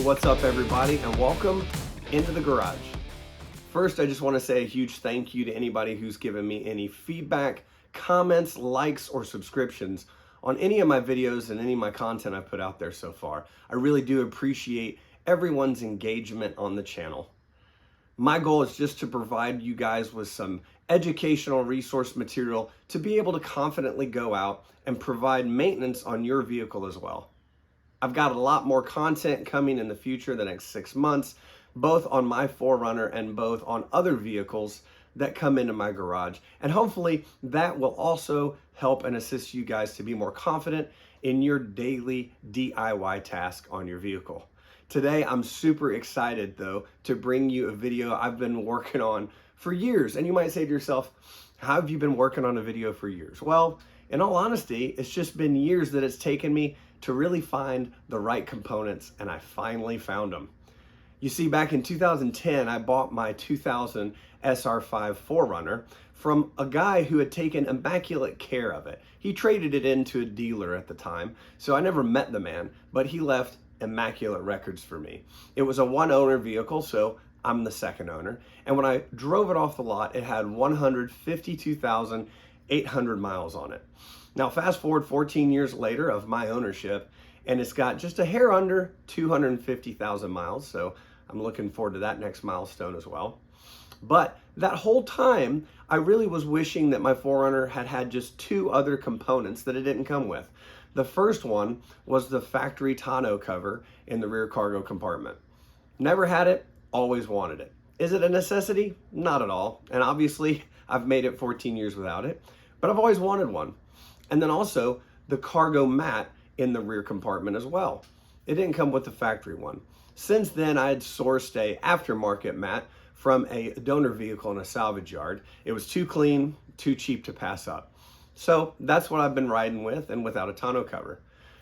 what's up everybody, and welcome into the garage. First, I just want to say a huge thank you to anybody who's given me any feedback, comments, likes, or subscriptions on any of my videos and any of my content I've put out there so far. I really do appreciate everyone's engagement on the channel. My goal is just to provide you guys with some educational resource material to be able to confidently go out and provide maintenance on your vehicle as well. I've got a lot more content coming in the future, the next 6 months, both on my 4Runner and both on other vehicles that come into my garage. And hopefully that will also help and assist you guys to be more confident in your daily DIY task on your vehicle. Today, I'm super excited though to bring you a video I've been working on for years. And you might say to yourself, how have you been working on a video for years? Well, in all honesty, it's just been years that it's taken me to really find the right components, and I finally found them. You see, back in 2010, I bought my 2000 SR5 4Runner from a guy who had taken immaculate care of it. He traded it into a dealer at the time, so I never met the man, but he left immaculate records for me. It was a one-owner vehicle, so I'm the second owner, and when I drove it off the lot, it had 152,800 miles on it. Now, fast forward 14 years later of my ownership, and it's got just a hair under 250,000 miles, so I'm looking forward to that next milestone as well. But that whole time, I really was wishing that my 4Runner had had just two other components that it didn't come with. The first one was the factory tonneau cover in the rear cargo compartment. Never had it, always wanted it. Is it a necessity? Not at all. And obviously, I've made it 14 years without it, but I've always wanted one. And then also the cargo mat in the rear compartment as well. It didn't come with the factory one. Since then, I had sourced a aftermarket mat from a donor vehicle in a salvage yard. It was too clean, too cheap to pass up. So that's what I've been riding with, and without a tonneau cover.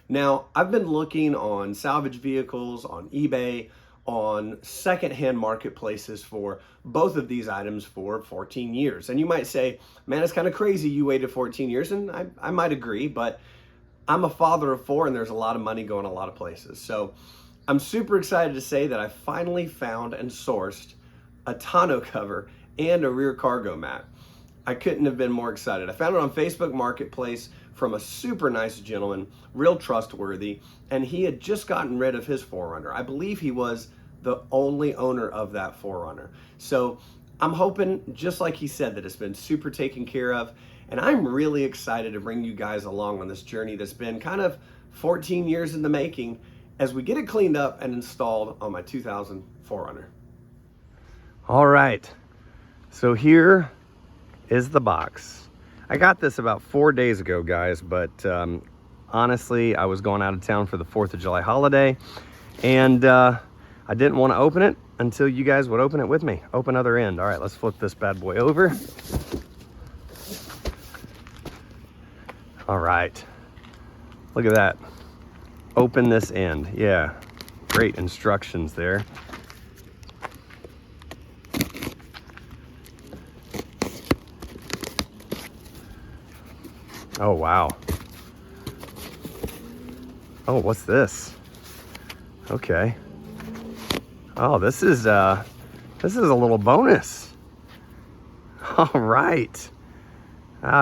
Now, I've been looking on salvage vehicles, on eBay, on secondhand marketplaces for both of these items for 14 years. And you might say, man, it's kind of crazy you waited 14 years, and I might agree, but I'm a father of four and there's a lot of money going a lot of places. So I'm super excited to say that I finally found and sourced a tonneau cover and a rear cargo mat. I couldn't have been more excited. I found it on Facebook Marketplace from a super nice gentleman, real trustworthy, and he had just gotten rid of his 4Runner. I believe he was the only owner of that 4Runner. So I'm hoping, just like he said, that it's been super taken care of, and I'm really excited to bring you guys along on this journey that's been kind of 14 years in the making as we get it cleaned up and installed on my 2000 4Runner. All right, so here is the box. I got this about 4 days ago, guys, but honestly, I was going out of town for the 4th of July holiday, and I didn't want to open it until you guys would open it with me. Open other end. All right, let's flip this bad boy over. All right, look at that. Open this end. Yeah, great instructions there. Oh, wow. Oh, what's this? Okay. Oh, this is a little bonus. All right.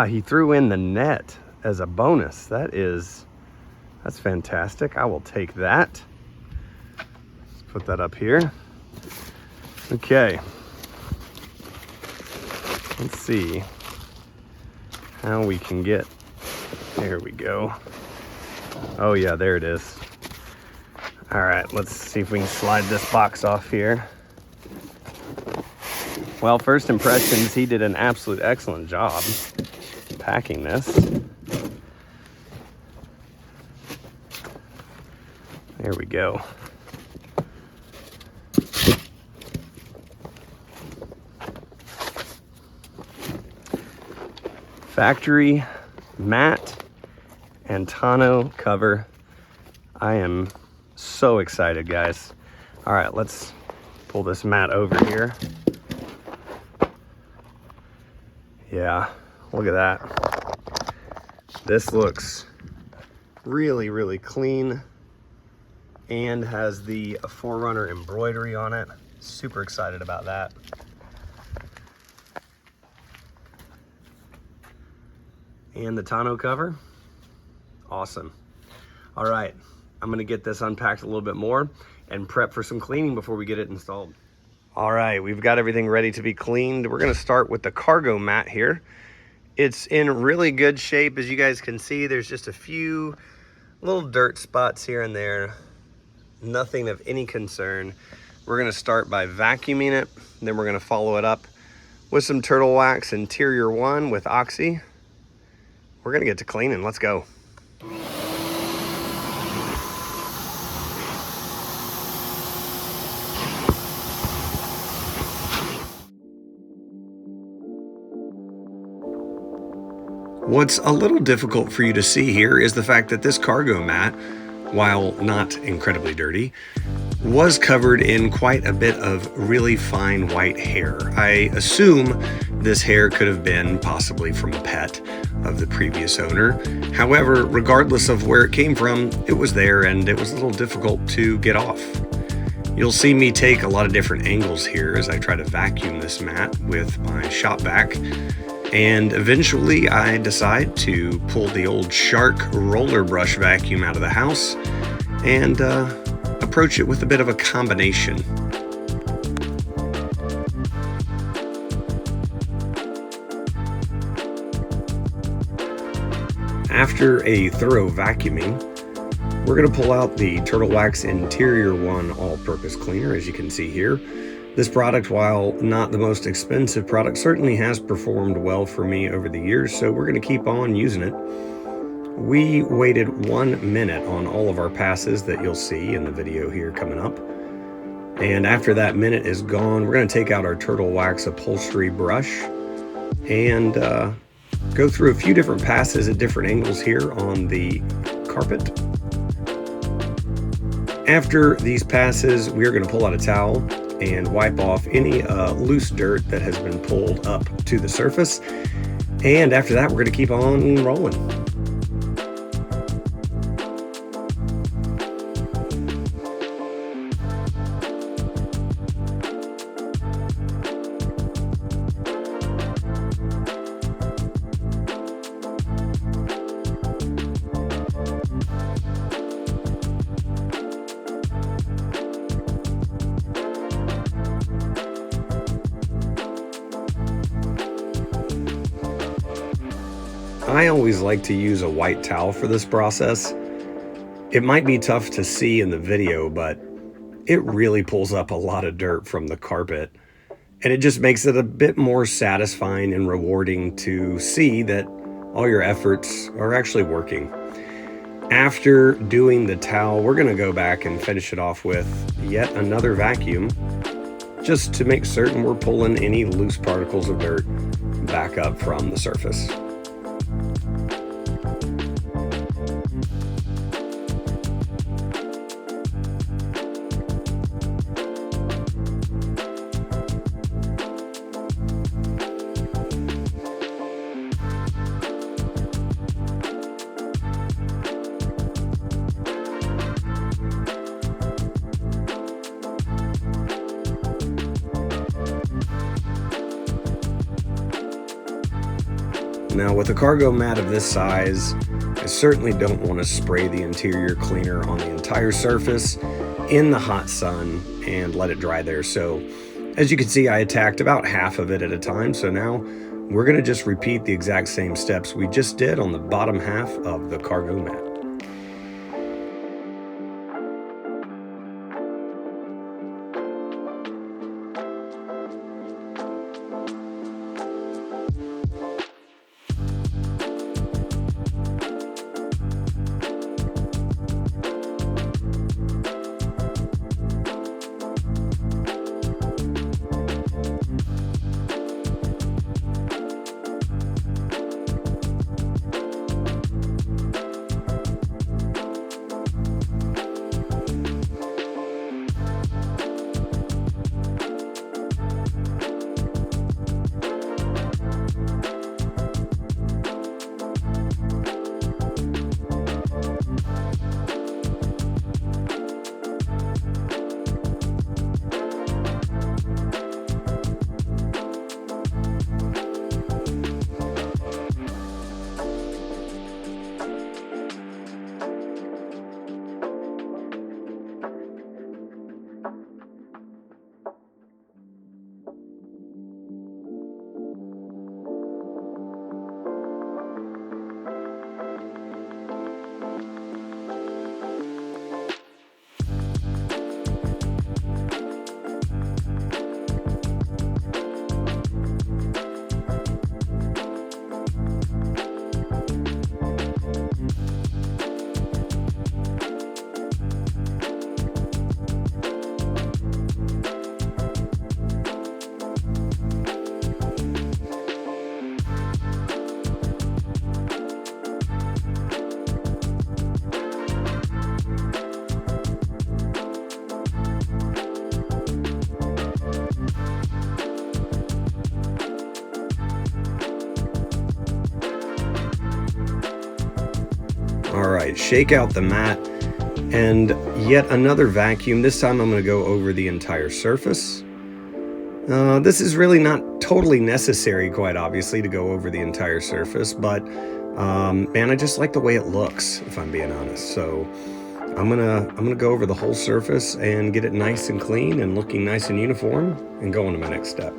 He threw in the net as a bonus. That's fantastic. I will take that. Let's put that up here. Okay. Let's see how we can get. There we go. Oh yeah, there it is. All right, let's see if we can slide this box off here. Well, first impressions, he did an absolute excellent job packing this. There we go. Factory mat and tonneau cover. I am so excited, guys. All right, let's pull this mat over here. Yeah, look at that. This looks really, really clean. and has the 4Runner embroidery on it. Super excited about that. And the tonneau cover. Awesome. All right, I'm gonna get this unpacked a little bit more and prep for some cleaning before we get it installed. All right, we've got everything ready to be cleaned. We're gonna start with the cargo mat here. It's in really good shape. As you guys can see, there's just a few little dirt spots here and there. Nothing of any concern. We're gonna start by vacuuming it. Then we're gonna follow it up with some Turtle Wax Interior 1 with Oxy. We're gonna get to cleaning, let's go. What's a little difficult for you to see here is the fact that this cargo mat, while not incredibly dirty, was covered in quite a bit of really fine white hair. I assume this hair could have been possibly from a pet of the previous owner. However, regardless of where it came from, it was there and it was a little difficult to get off. You'll see me take a lot of different angles here as I try to vacuum this mat with my shop vac. And eventually I decide to pull the old Shark roller brush vacuum out of the house and approach it with a bit of a combination. After a thorough vacuuming, we're going to pull out the Turtle Wax Interior 1 all-purpose cleaner, as you can see here. This product, while not the most expensive product, certainly has performed well for me over the years, so we're going to keep on using it. We waited 1 minute on all of our passes that you'll see in the video here coming up. And after that minute is gone, we're going to take out our Turtle Wax Upholstery brush and go through a few different passes at different angles here on the carpet. After these passes, we're going to pull out a towel and wipe off any loose dirt that has been pulled up to the surface. And after that, we're going to keep on rolling. I always like to use a white towel for this process. It might be tough to see in the video, but it really pulls up a lot of dirt from the carpet. And it just makes it a bit more satisfying and rewarding to see that all your efforts are actually working. After doing the towel, we're going to go back and finish it off with yet another vacuum, just to make certain we're pulling any loose particles of dirt back up from the surface. Now, with a cargo mat of this size, I certainly don't want to spray the interior cleaner on the entire surface in the hot sun and let it dry there. So, as you can see, I attacked about half of it at a time. So now we're going to just repeat the exact same steps we just did on the bottom half of the cargo mat. right, shake out the mat, and yet another vacuum. This time I'm going to go over the entire surface. This is really not totally necessary, quite obviously, to go over the entire surface, but man, I just like the way it looks, if I'm being honest. So I'm gonna go over the whole surface and get it nice and clean and looking nice and uniform, and go on to my next step.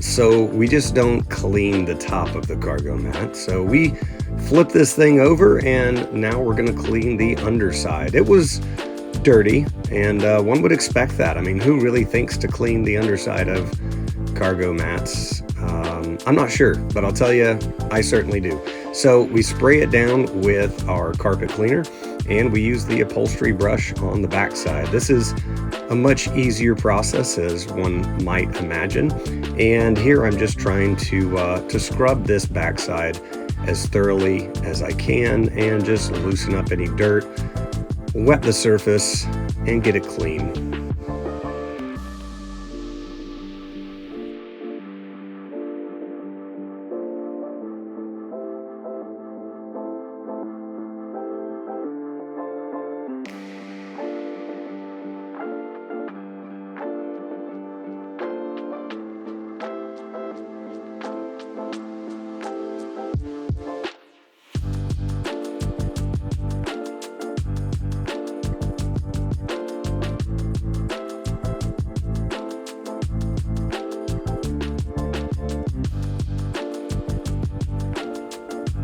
So we just don't clean the top of the cargo mat. So we flip this thing over, and now we're going to clean the underside. It was dirty, and one would expect that. I mean, who really thinks to clean the underside of cargo mats? I'm not sure, but I'll tell you, I certainly do. So we spray it down with our carpet cleaner, and we use the upholstery brush on the backside. This is a much easier process, as one might imagine. And here I'm just trying to scrub this backside as thoroughly as I can, and just loosen up any dirt, wet the surface, and get it clean.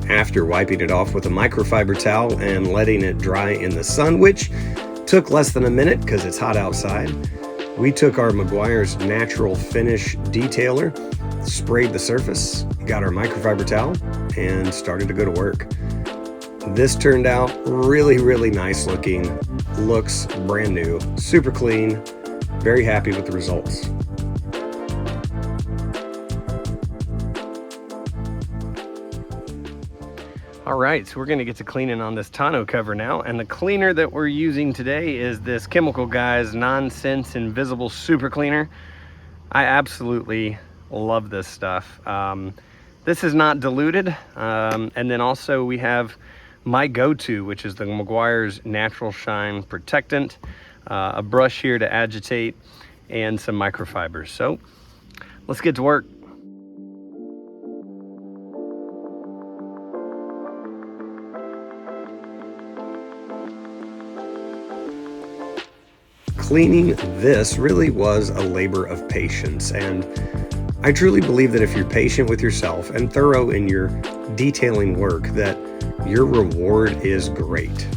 After wiping it off with a microfiber towel and letting it dry in the sun, which took less than a minute because it's hot outside, we took our Meguiar's natural finish detailer, sprayed the surface, got our microfiber towel, and started to go to work. This turned out really, really nice looking, looks brand new, super clean, very happy with the results. All right, so we're gonna get to cleaning on this tonneau cover now, and the cleaner that we're using today is this Chemical Guys Nonsense Invisible Super Cleaner. I absolutely love this stuff. This is not diluted, and then also we have my go-to, which is the Meguiar's Natural Shine Protectant, a brush here to agitate, and some microfibers. So let's get to work. Cleaning this really was a labor of patience, and I truly believe that if you're patient with yourself and thorough in your detailing work, that your reward is great.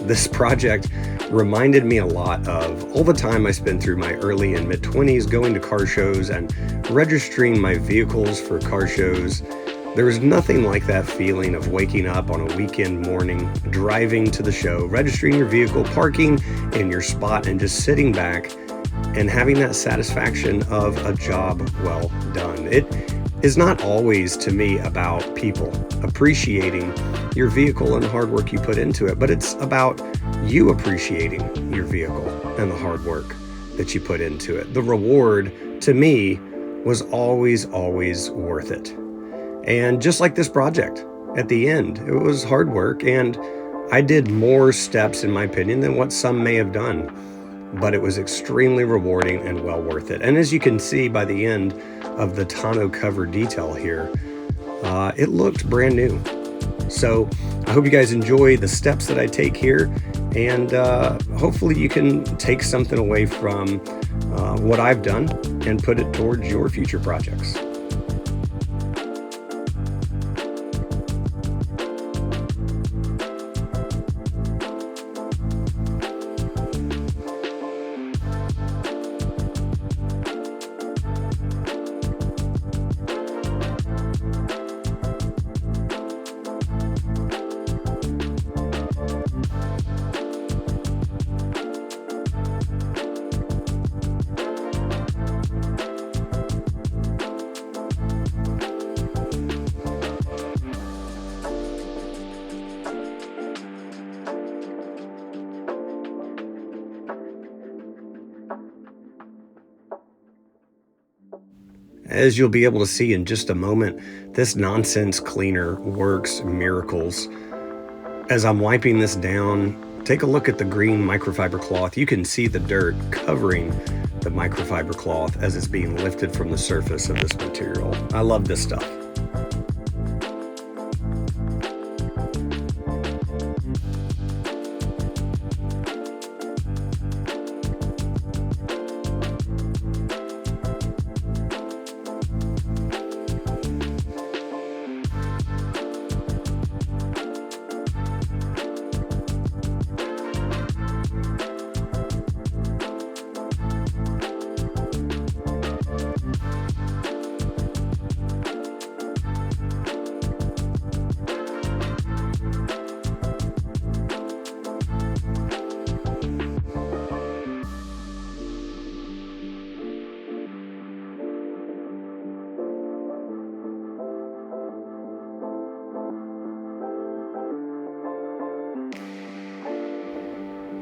This project reminded me a lot of all the time I spent through my early and mid-20s going to car shows and registering my vehicles for car shows. There was nothing like that feeling of waking up on a weekend morning, driving to the show, registering your vehicle, parking in your spot, and just sitting back and having that satisfaction of a job well done. It is not always, to me, about people appreciating your vehicle and the hard work you put into it, but it's about you appreciating your vehicle and the hard work that you put into it. The reward, to me, was always worth it. And just like this project, at the end, it was hard work, and I did more steps, in my opinion, than what some may have done, but it was extremely rewarding and well worth it. And as you can see by the end of the tonneau cover detail here, it looked brand new. So I hope you guys enjoy the steps that I take here, and hopefully you can take something away from what I've done and put it towards your future projects. As you'll be able to see in just a moment, this nonsense cleaner works miracles. As I'm wiping this down, take a look at the green microfiber cloth. You can see the dirt covering the microfiber cloth as it's being lifted from the surface of this material. I love this stuff.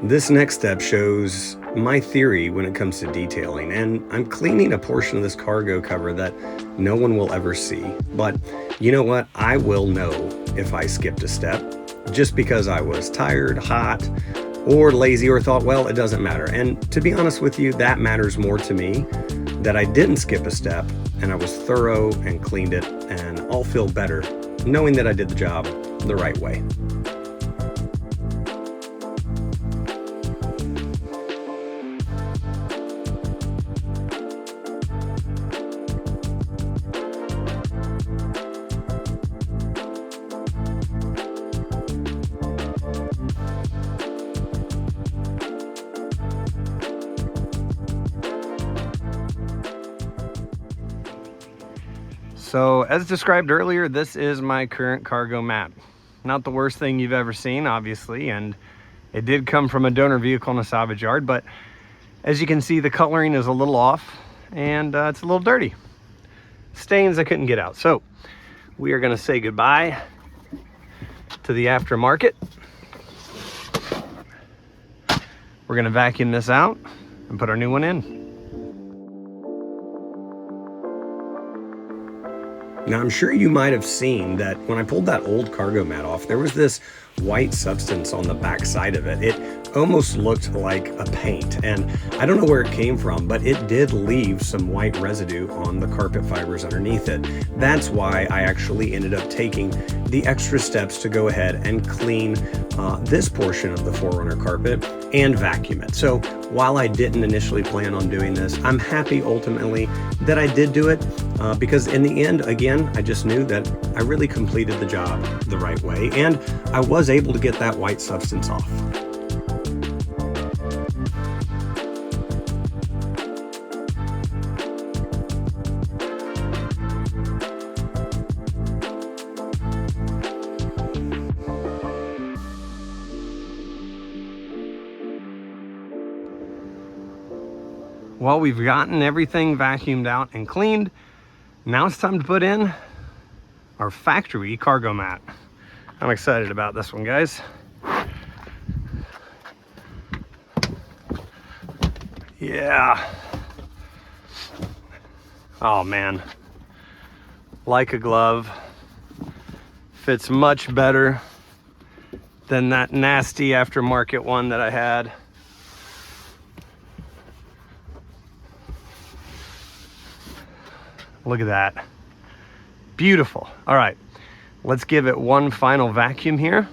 This next step shows my theory when it comes to detailing, and I'm cleaning a portion of this cargo cover that no one will ever see. But you know what? I will know if I skipped a step just because I was tired, hot, or lazy, or thought, well, it doesn't matter. And to be honest with you, that matters more to me, that I didn't skip a step and I was thorough and cleaned it, and I'll feel better knowing that I did the job the right way. So as described earlier, this is my current cargo mat. Not the worst thing you've ever seen, obviously, and it did come from a donor vehicle in a salvage yard, but as you can see, the coloring is a little off and it's a little dirty. Stains I couldn't get out. So we are gonna say goodbye to the aftermarket. We're gonna vacuum this out and put our new one in. Now, I'm sure you might have seen that when I pulled that old cargo mat off, there was this white substance on the back side of it. It almost looked like a paint, and I don't know where it came from, but it did leave some white residue on the carpet fibers underneath it. That's why I actually ended up taking the extra steps to go ahead and clean this portion of the 4Runner carpet and vacuum it. So while I didn't initially plan on doing this, I'm happy ultimately that I did do it because in the end, again, I just knew that I really completed the job the right way, and I was able to get that white substance off. Well, we've gotten everything vacuumed out and cleaned. Now it's time to put in our factory cargo mat. I'm excited about this one, guys. Yeah. Oh man, like a glove. Fits much better than that nasty aftermarket one that I had. Look at that. Beautiful. All right, let's give it one final vacuum here.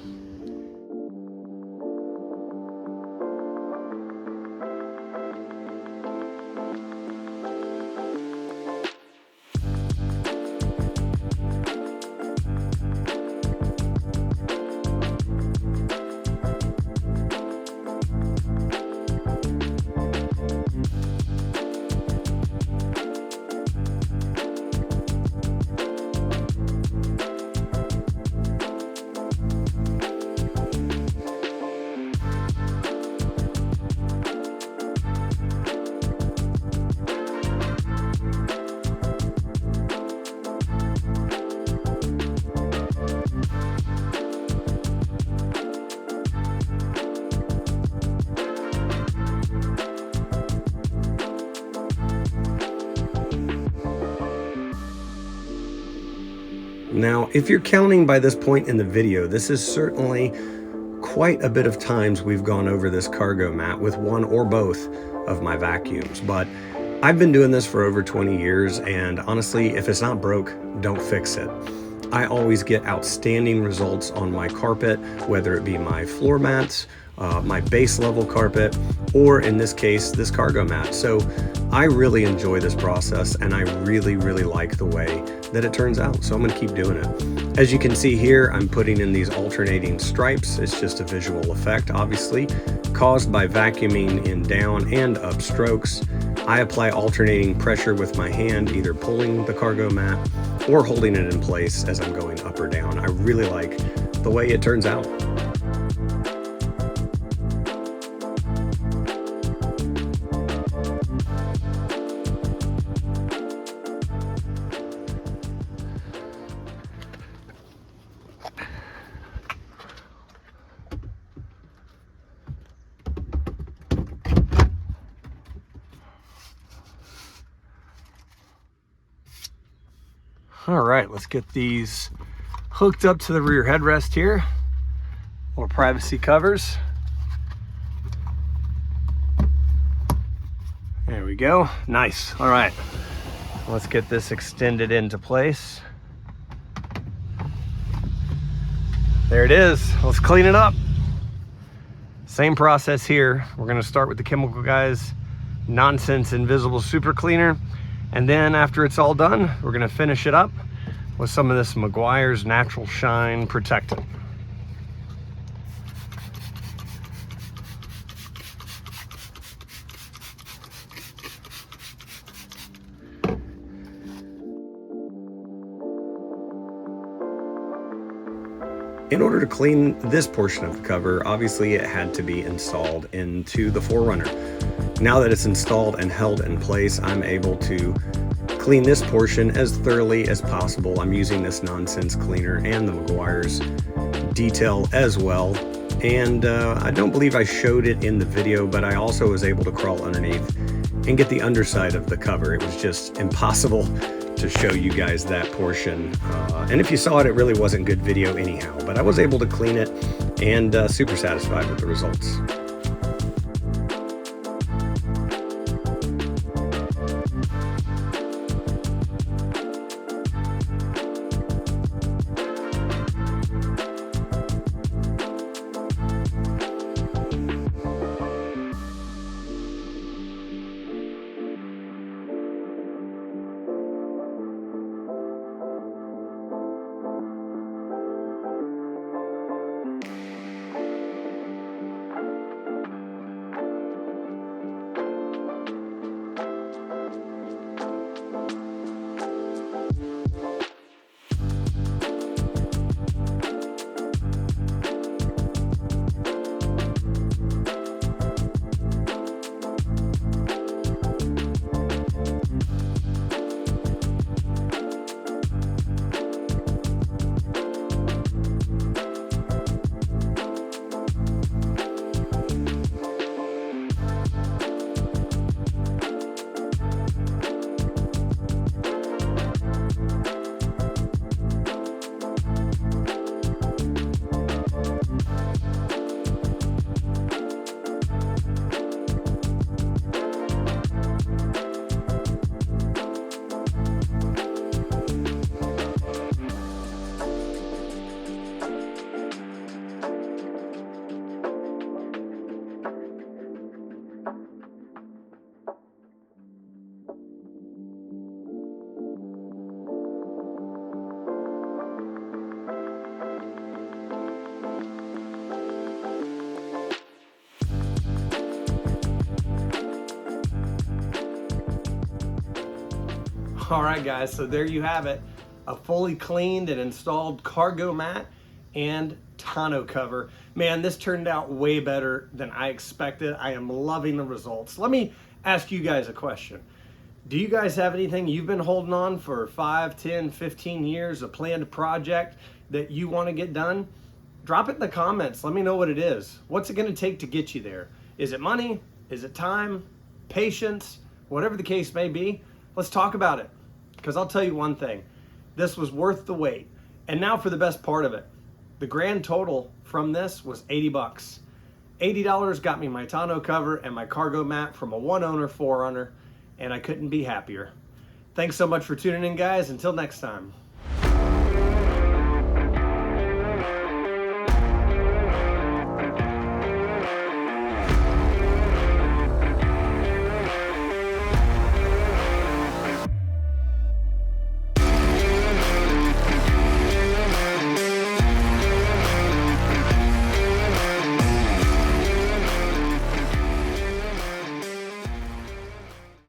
Now, if you're counting by this point in the video, this is certainly quite a bit of times we've gone over this cargo mat with one or both of my vacuums. But I've been doing this for over 20 years, and honestly, if it's not broke, don't fix it. I always get outstanding results on my carpet, whether it be my floor mats, my base level carpet, or in this case, this cargo mat. So I really enjoy this process, and I really like the way that it turns out. So I'm gonna keep doing it. As you can see here, I'm putting in these alternating stripes. It's just a visual effect, obviously, caused by vacuuming in down and up strokes. I apply alternating pressure with my hand, either pulling the cargo mat or holding it in place as I'm going up or down. I really like the way it turns out. All right, let's get these hooked up to the rear headrest here. More privacy covers. There we go, nice. All right, let's get this extended into place. There it is, let's clean it up. Same process here. We're gonna start with the Chemical Guys Nonsense Invisible Super Cleaner. And then after it's all done, we're gonna finish it up with some of this Meguiar's Natural Shine Protectant. In order to clean this portion of the cover, obviously it had to be installed into the 4Runner. Now that it's installed and held in place, I'm able to clean this portion as thoroughly as possible. I'm using this Nonsense cleaner and the Meguiar's detail as well. And I don't believe I showed it in the video, but I also was able to crawl underneath and get the underside of the cover. It was just impossible to show you guys that portion. And if you saw it, it really wasn't good video anyhow, but I was able to clean it and super satisfied with the results. All right, guys, so there you have it. A fully cleaned and installed cargo mat and tonneau cover. Man, this turned out way better than I expected. I am loving the results. Let me ask you guys a question. Do you guys have anything you've been holding on for 5, 10, 15 years, a planned project that you want to get done? Drop it in the comments. Let me know what it is. What's it going to take to get you there? Is it money? Is it time? Patience? Whatever the case may be, let's talk about it. Because I'll tell you one thing. This was worth the wait. And now for the best part of it. The grand total from this was 80 bucks. $80 got me my tonneau cover and my cargo mat from a one-owner 4Runner, and I couldn't be happier. Thanks so much for tuning in, guys. Until next time.